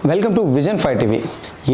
Welcome to vision 5 TV.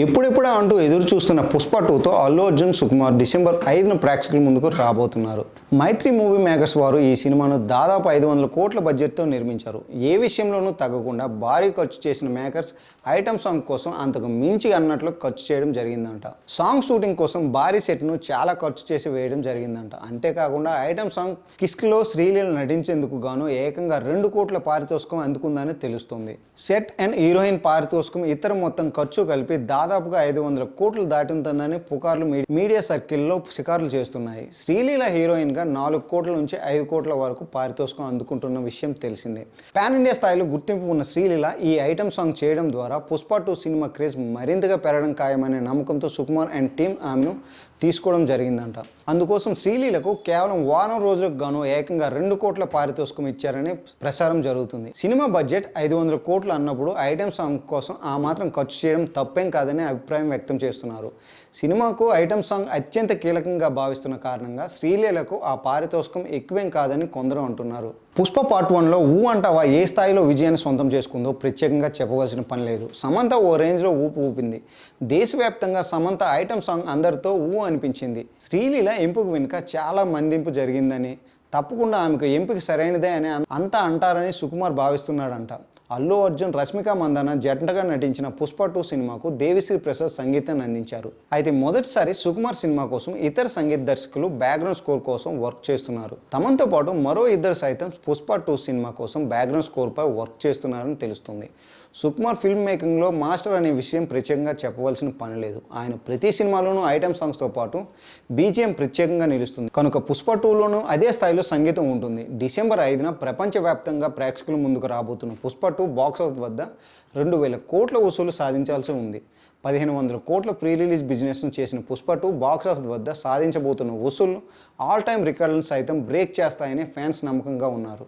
ఎప్పుడెప్పుడా అంటూ ఎదురు చూస్తున్న పుష్ప 2తో అల్లు అర్జున్ సుకుమార్ డిసెంబర్ 5న ప్రేక్షకుల ముందుకు రాబోతున్నారు. మైత్రి మూవీ మేకర్స్ వారు ఈ సినిమాను దాదాపు 500 కోట్ల బడ్జెట్తో నిర్మించారు. ఏ విషయంలోనూ తగ్గకుండా భారీ ఖర్చు చేసిన మేకర్స్ ఐటమ్ సాంగ్ కోసం అంతకు మించి అన్నట్లు ఖర్చు చేయడం జరిగిందంట. సాంగ్ షూటింగ్ కోసం భారీ సెట్ను చాలా ఖర్చు చేసి వేయడం జరిగిందంట. అంతేకాకుండా ఐటమ్ సాంగ్ కిస్క్లో శ్రీలీల నటించేందుకు గాను ఏకంగా 2 కోట్ల పారితోషికం అందుకుందని తెలుస్తుంది. సెట్ అండ్ హీరోయిన్ పారితోషికం ఇతర మొత్తం ఖర్చు కలిపి దాదాపుగా 500 కోట్లు దాటుంటుందని పుకార్లు మీడియా సర్కిల్లో షికారులు చేస్తున్నాయి. శ్రీలీల హీరోయిన్గా 4 కోట్ల నుంచి 5 కోట్ల వరకు పారితోషికం అందుకుంటున్న విషయం తెలిసిందే. పాన్ ఇండియా స్థాయిలో గుర్తింపు ఉన్న శ్రీలీల ఈ ఐటమ్ సాంగ్ చేయడం ద్వారా పుష్ప 2 సినిమా క్రేజ్ మరింతగా పెరగడం ఖాయమనే నమ్మకంతో సుకుమార్ అండ్ టీమ్ ఆమెను తీసుకోవడం జరిగిందంట. అందుకోసం శ్రీలీలకు కేవలం వారం రోజులకు గాను ఏకంగా 2 కోట్ల పారితోషికం ఇచ్చారని ప్రచారం జరుగుతుంది. సినిమా బడ్జెట్ 500 కోట్లు అన్నప్పుడు ఐటమ్ సాంగ్ కోసం ఆ మాత్రం ఖర్చు చేయడం తప్పేం కాదని అభిప్రాయం వ్యక్తం చేస్తున్నారు. సినిమాకు ఐటమ్ సాంగ్ అత్యంత కీలకంగా భావిస్తున్న కారణంగా శ్రీలీలకు ఆ పారితోషికం ఎక్కువేం కాదని కొందరు అంటున్నారు. పుష్ప పార్ట్ 1లో ఊ అంటావా ఏ స్థాయిలో విజయాన్ని సొంతం చేసుకుందో ప్రత్యేకంగా చెప్పవలసిన పని లేదు. సమంత ఓ రేంజ్లో ఊపింది. దేశవ్యాప్తంగా సమంత ఐటమ్ సాంగ్ అందరితో ఊ అనిపించింది. శ్రీలీల ఎంపిక వెనుక చాలా మందింపు జరిగిందని, తప్పకుండా ఆమెకు ఎంపిక సరైనదే అని అంతా అంటారని సుకుమార్ భావిస్తున్నాడంట. అల్లు అర్జున్, రష్మిక మందన జంటగా నటించిన పుష్ప 2 సినిమాకు దేవిశ్రీ ప్రసాద్ సంగీతాన్ని అందించారు. అయితే మొదటిసారి సుకుమార్ సినిమా కోసం ఇతర సంగీత దర్శకులు బ్యాక్గ్రౌండ్ స్కోర్ కోసం వర్క్ చేస్తున్నారు. తమతో పాటు మరో ఇద్దరు సైతం పుష్ప 2 సినిమా కోసం బ్యాక్గ్రౌండ్ స్కోర్పై వర్క్ చేస్తున్నారని తెలుస్తుంది. సుకుమార్ ఫిల్మ్ మేకింగ్లో మాస్టర్ అనే విషయం ప్రత్యేకంగా చెప్పవలసిన పని లేదు. ఆయన ప్రతి సినిమాలోనూ ఐటమ్ సాంగ్స్తో పాటు బీజిఎం ప్రత్యేకంగా నిలుస్తుంది కనుక పుష్ప 2లోనూ అదే స్థాయిలో సంగీతం ఉంటుంది. డిసెంబర్ 5న ప్రపంచవ్యాప్తంగా ప్రేక్షకుల ముందుకు రాబోతున్న పుష్ప 2 బాక్స్ ఆఫీస్ వద్ద 2000 కోట్ల వసూలు సాధించాల్సి ఉంది. 1500 కోట్ల ప్రీ రిలీజ్ బిజినెస్ను చేసిన పుష్ప 2 బాక్స్ ఆఫీస్ వద్ద సాధించబోతున్న వసూళ్లు ఆల్ టైమ్ రికార్డులను సైతం బ్రేక్ చేస్తాయని ఫ్యాన్స్ నమ్మకంగా ఉన్నారు.